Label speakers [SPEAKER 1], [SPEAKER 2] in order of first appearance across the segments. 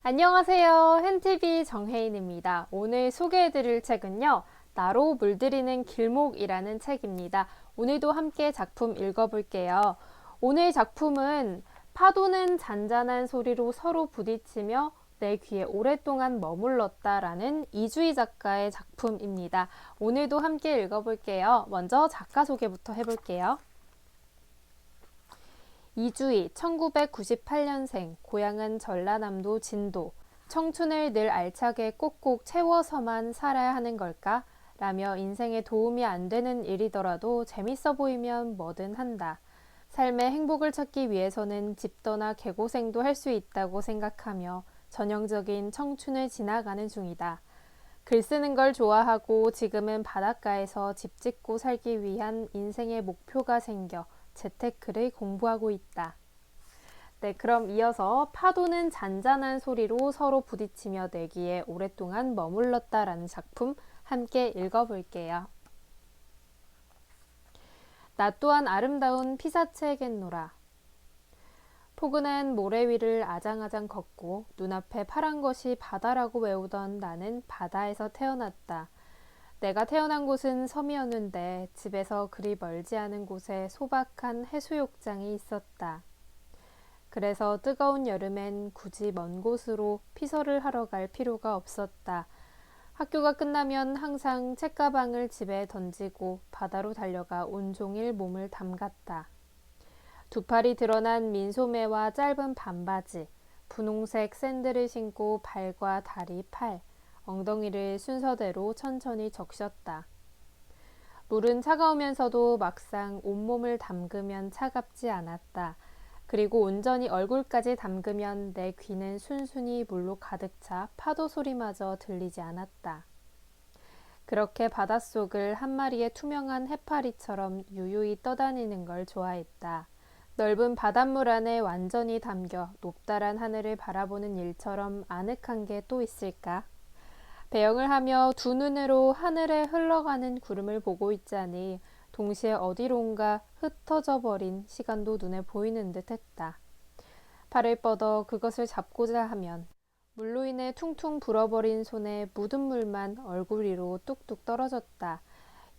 [SPEAKER 1] 안녕하세요. 헨티비 정혜인입니다. 오늘 소개해드릴 책은요, 나로 물들이는 길목이라는 책입니다. 오늘도 함께 작품 읽어볼게요. 오늘 작품은 파도는 잔잔한 소리로 서로 부딪히며 내 귀에 오랫동안 머물렀다라는 이주희 작가의 작품입니다. 오늘도 함께 읽어볼게요. 먼저 작가 소개부터 해볼게요. 이주희, 1998년생, 고향은 전라남도 진도. 청춘을 늘 알차게 꼭꼭 채워서만 살아야 하는 걸까? 라며 인생에 도움이 안 되는 일이더라도 재밌어 보이면 뭐든 한다. 삶의 행복을 찾기 위해서는 집 떠나 개고생도 할 수 있다고 생각하며 전형적인 청춘을 지나가는 중이다. 글 쓰는 걸 좋아하고 지금은 바닷가에서 집 짓고 살기 위한 인생의 목표가 생겨 재테크를 공부하고 있다. 네, 그럼 이어서 파도는 잔잔한 소리로 서로 부딪히며 내기에 오랫동안 머물렀다라는 작품 함께 읽어볼게요. 나 또한 아름다운 피사체겠노라. 포근한 모래 위를 아장아장 걷고 눈앞에 파란 것이 바다라고 외우던 나는 바다에서 태어났다. 내가 태어난 곳은 섬이었는데 집에서 그리 멀지 않은 곳에 소박한 해수욕장이 있었다. 그래서 뜨거운 여름엔 굳이 먼 곳으로 피서를 하러 갈 필요가 없었다. 학교가 끝나면 항상 책가방을 집에 던지고 바다로 달려가 온종일 몸을 담갔다. 두 팔이 드러난 민소매와 짧은 반바지, 분홍색 샌들을 신고 발과 다리, 팔, 엉덩이를 순서대로 천천히 적셨다. 물은 차가우면서도 막상 온몸을 담그면 차갑지 않았다. 그리고 온전히 얼굴까지 담그면 내 귀는 순순히 물로 가득 차 파도 소리마저 들리지 않았다. 그렇게 바닷속을 한 마리의 투명한 해파리처럼 유유히 떠다니는 걸 좋아했다. 넓은 바닷물 안에 완전히 담겨 높다란 하늘을 바라보는 일처럼 아늑한 게 또 있을까? 배영을 하며 두 눈으로 하늘에 흘러가는 구름을 보고 있자니 동시에 어디론가 흩어져 버린 시간도 눈에 보이는 듯 했다. 팔을 뻗어 그것을 잡고자 하면 물로 인해 퉁퉁 불어버린 손에 묻은 물만 얼굴 위로 뚝뚝 떨어졌다.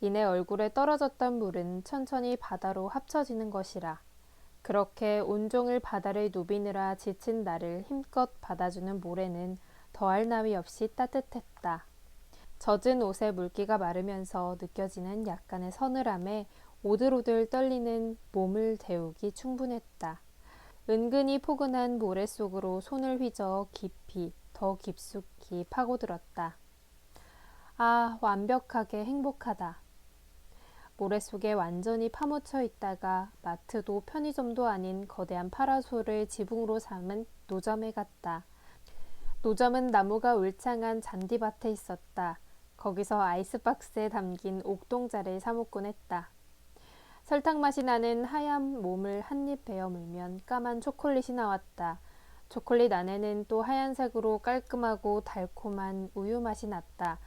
[SPEAKER 1] 이내 얼굴에 떨어졌던 물은 천천히 바다로 합쳐지는 것이라. 그렇게 온종일 바다를 누비느라 지친 나를 힘껏 받아주는 모래는 더할 나위 없이 따뜻했다. 젖은 옷에 물기가 마르면서 느껴지는 약간의 서늘함에 오들오들 떨리는 몸을 데우기 충분했다. 은근히 포근한 모래 속으로 손을 휘저어 깊이, 더 깊숙이 파고들었다. 아, 완벽하게 행복하다. 모래 속에 완전히 파묻혀 있다가 마트도 편의점도 아닌 거대한 파라솔을 지붕으로 삼은 노점에 갔다. 노점은 나무가 울창한 잔디밭에 있었다. 거기서 아이스박스에 담긴 옥동자를 사 먹곤 했다. 설탕 맛이 나는 하얀 몸을 한 입 베어 물면 까만 초콜릿이 나왔다. 초콜릿 안에는 또 하얀색으로 깔끔하고 달콤한 우유 맛이 났다.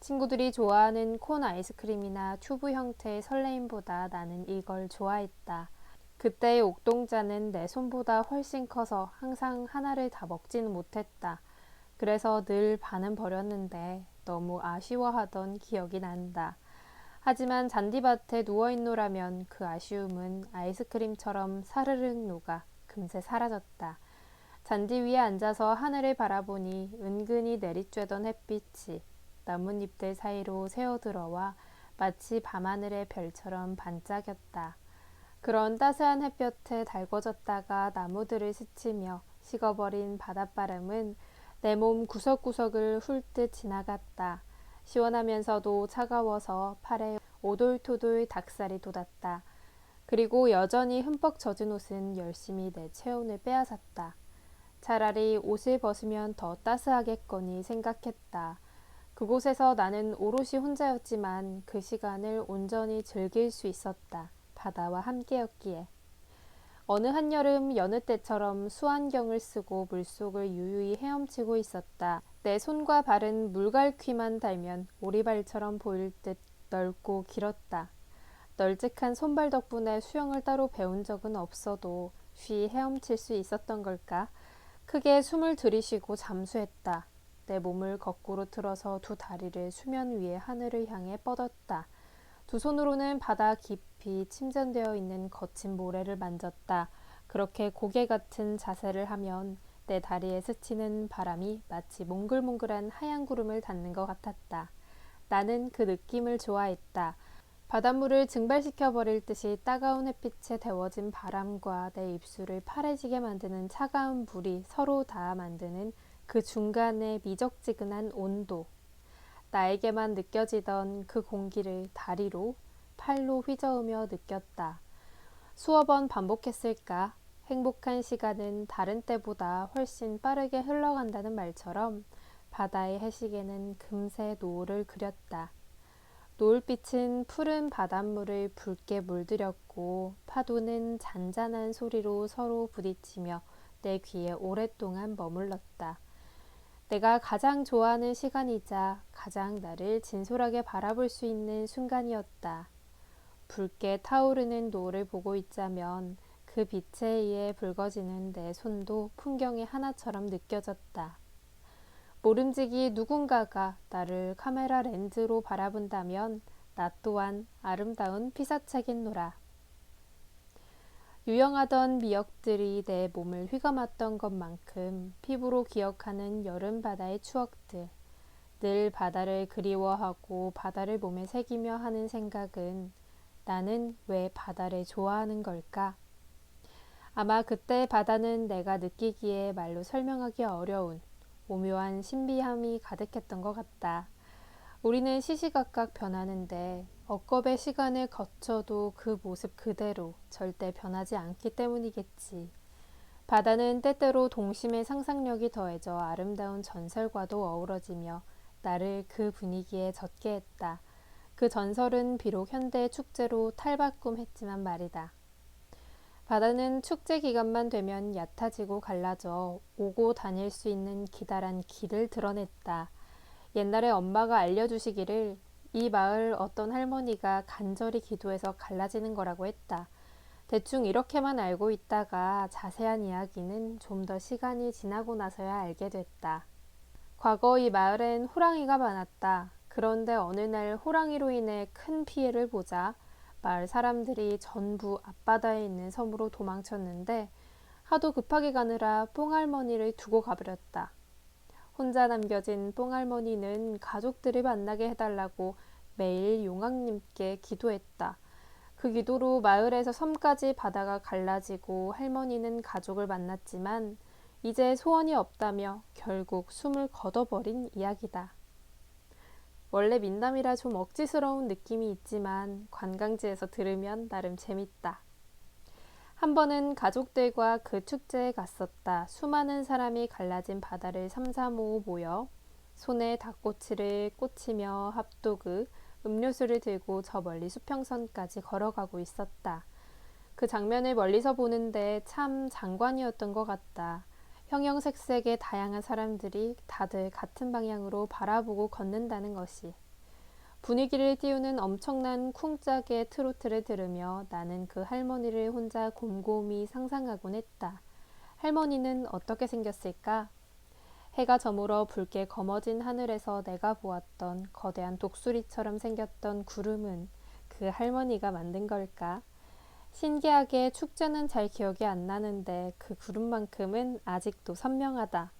[SPEAKER 1] 친구들이 좋아하는 콘 아이스크림이나 튜브 형태의 설레임보다 나는 이걸 좋아했다. 그때의 옥동자는 내 손보다 훨씬 커서 항상 하나를 다 먹지는 못했다. 그래서 늘 반은 버렸는데 너무 아쉬워하던 기억이 난다. 하지만 잔디밭에 누워있노라면 그 아쉬움은 아이스크림처럼 사르륵 녹아 금세 사라졌다. 잔디 위에 앉아서 하늘을 바라보니 은근히 내리쬐던 햇빛이 나뭇잎들 사이로 새어들어와 마치 밤하늘의 별처럼 반짝였다. 그런 따스한 햇볕에 달궈졌다가 나무들을 스치며 식어버린 바닷바람은 내 몸 구석구석을 훑듯 지나갔다. 시원하면서도 차가워서 팔에 오돌토돌 닭살이 돋았다. 그리고 여전히 흠뻑 젖은 옷은 열심히 내 체온을 빼앗았다. 차라리 옷을 벗으면 더 따스하겠거니 생각했다. 그곳에서 나는 오롯이 혼자였지만 그 시간을 온전히 즐길 수 있었다. 바다와 함께였기에. 어느 한여름 여느 때처럼 수안경을 쓰고 물속을 유유히 헤엄치고 있었다. 내 손과 발은 물갈퀴만 달면 오리발처럼 보일 듯 넓고 길었다. 널찍한 손발 덕분에 수영을 따로 배운 적은 없어도 쉬이 헤엄칠 수 있었던 걸까? 크게 숨을 들이쉬고 잠수했다. 내 몸을 거꾸로 틀어서 두 다리를 수면 위에 하늘을 향해 뻗었다. 두 손으로는 바다 깊이 침전되어 있는 거친 모래를 만졌다. 그렇게 고개 같은 자세를 하면 내 다리에 스치는 바람이 마치 몽글몽글한 하얀 구름을 닿는 것 같았다. 나는 그 느낌을 좋아했다. 바닷물을 증발시켜 버릴 듯이 따가운 햇빛에 데워진 바람과 내 입술을 파래지게 만드는 차가운 물이 서로 닿아 만드는 그 중간의 미적지근한 온도. 나에게만 느껴지던 그 공기를 다리로, 팔로 휘저으며 느꼈다. 수억 번 반복했을까? 행복한 시간은 다른 때보다 훨씬 빠르게 흘러간다는 말처럼 바다의 해시계는 금세 노을을 그렸다. 노을빛은 푸른 바닷물을 붉게 물들였고 파도는 잔잔한 소리로 서로 부딪히며 내 귀에 오랫동안 머물렀다. 내가 가장 좋아하는 시간이자 가장 나를 진솔하게 바라볼 수 있는 순간이었다. 붉게 타오르는 노을을 보고 있자면 그 빛에 의해 붉어지는 내 손도 풍경의 하나처럼 느껴졌다. 모름지기 누군가가 나를 카메라 렌즈로 바라본다면 나 또한 아름다운 피사체겠노라. 유영하던 미역들이 내 몸을 휘감았던 것만큼 피부로 기억하는 여름 바다의 추억들. 늘 바다를 그리워하고 바다를 몸에 새기며 하는 생각은 나는 왜 바다를 좋아하는 걸까? 아마 그때 바다는 내가 느끼기에 말로 설명하기 어려운 오묘한 신비함이 가득했던 것 같다. 우리는 시시각각 변하는데 억겁의 시간을 거쳐도 그 모습 그대로 절대 변하지 않기 때문이겠지. 바다는 때때로 동심의 상상력이 더해져 아름다운 전설과도 어우러지며 나를 그 분위기에 젖게 했다. 그 전설은 비록 현대의 축제로 탈바꿈했지만 말이다. 바다는 축제 기간만 되면 얕아지고 갈라져 오고 다닐 수 있는 기다란 길을 드러냈다. 옛날에 엄마가 알려주시기를 이 마을 어떤 할머니가 간절히 기도해서 갈라지는 거라고 했다. 대충 이렇게만 알고 있다가 자세한 이야기는 좀 더 시간이 지나고 나서야 알게 됐다. 과거 이 마을엔 호랑이가 많았다. 그런데 어느 날 호랑이로 인해 큰 피해를 보자 마을 사람들이 전부 앞바다에 있는 섬으로 도망쳤는데 하도 급하게 가느라 뽕할머니를 두고 가버렸다. 혼자 남겨진 뽕할머니는 가족들을 만나게 해달라고 매일 용왕님께 기도했다. 그 기도로 마을에서 섬까지 바다가 갈라지고 할머니는 가족을 만났지만 이제 소원이 없다며 결국 숨을 거둬버린 이야기다. 원래 민담이라 좀 억지스러운 느낌이 있지만 관광지에서 들으면 나름 재밌다. 한 번은 가족들과 그 축제에 갔었다. 수많은 사람이 갈라진 바다를 삼삼오오 모여 손에 닭꼬치를 꽂히며 핫도그, 음료수를 들고 저 멀리 수평선까지 걸어가고 있었다. 그 장면을 멀리서 보는데 참 장관이었던 것 같다. 형형색색의 다양한 사람들이 다들 같은 방향으로 바라보고 걷는다는 것이. 분위기를 띄우는 엄청난 쿵짝의 트로트를 들으며 나는 그 할머니를 혼자 곰곰이 상상하곤 했다. 할머니는 어떻게 생겼을까? 해가 저물어 붉게 검어진 하늘에서 내가 보았던 거대한 독수리처럼 생겼던 구름은 그 할머니가 만든 걸까? 신기하게 축제는 잘 기억이 안 나는데 그 구름만큼은 아직도 선명하다.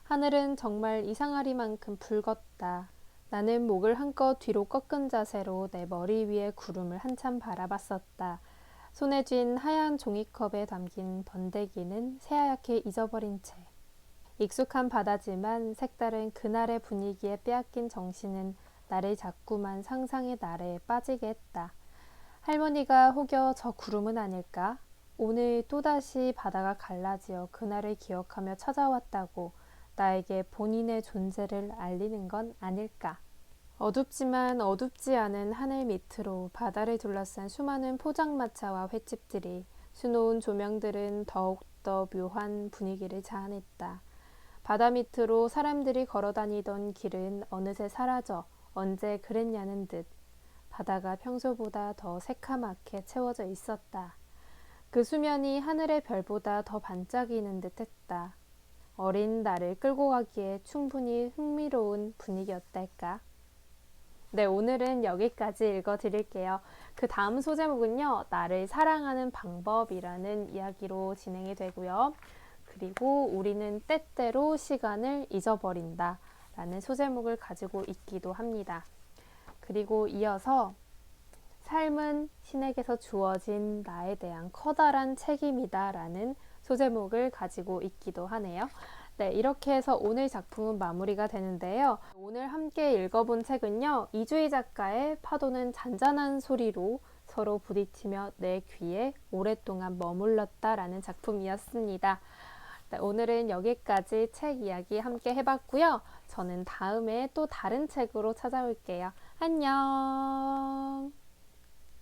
[SPEAKER 1] 하늘은 정말 이상하리만큼 붉었다. 나는 목을 한껏 뒤로 꺾은 자세로 내 머리 위에 구름을 한참 바라봤었다. 손에 쥔 하얀 종이컵에 담긴 번데기는 새하얗게 잊어버린 채. 익숙한 바다지만 색다른 그날의 분위기에 빼앗긴 정신은 나를 자꾸만 상상의 나래에 빠지게 했다. 할머니가 혹여 저 구름은 아닐까? 오늘 또다시 바다가 갈라지어 그날을 기억하며 찾아왔다고 나에게 본인의 존재를 알리는 건 아닐까? 어둡지만 어둡지 않은 하늘 밑으로 바다를 둘러싼 수많은 포장마차와 횟집들이 수놓은 조명들은 더욱더 묘한 분위기를 자아냈다. 바다 밑으로 사람들이 걸어다니던 길은 어느새 사라져 언제 그랬냐는 듯 바다가 평소보다 더 새카맣게 채워져 있었다. 그 수면이 하늘의 별보다 더 반짝이는 듯 했다. 어린 나를 끌고 가기에 충분히 흥미로운 분위기였달까. 네, 오늘은 여기까지 읽어드릴게요. 그 다음 소제목은요, 나를 사랑하는 방법이라는 이야기로 진행이 되고요. 그리고 우리는 때때로 시간을 잊어버린다 라는 소제목을 가지고 있기도 합니다. 그리고 이어서 삶은 신에게서 주어진 나에 대한 커다란 책임이다 라는 소제목을 가지고 있기도 하네요. 네, 이렇게 해서 오늘 작품은 마무리가 되는데요. 오늘 함께 읽어본 책은요, 이주희 작가의 파도는 잔잔한 소리로 서로 부딪히며 내 귀에 오랫동안 머물렀다 라는 작품이었습니다. 네, 오늘은 여기까지 책 이야기 함께 해봤고요. 저는 다음에 또 다른 책으로 찾아올게요. 안녕.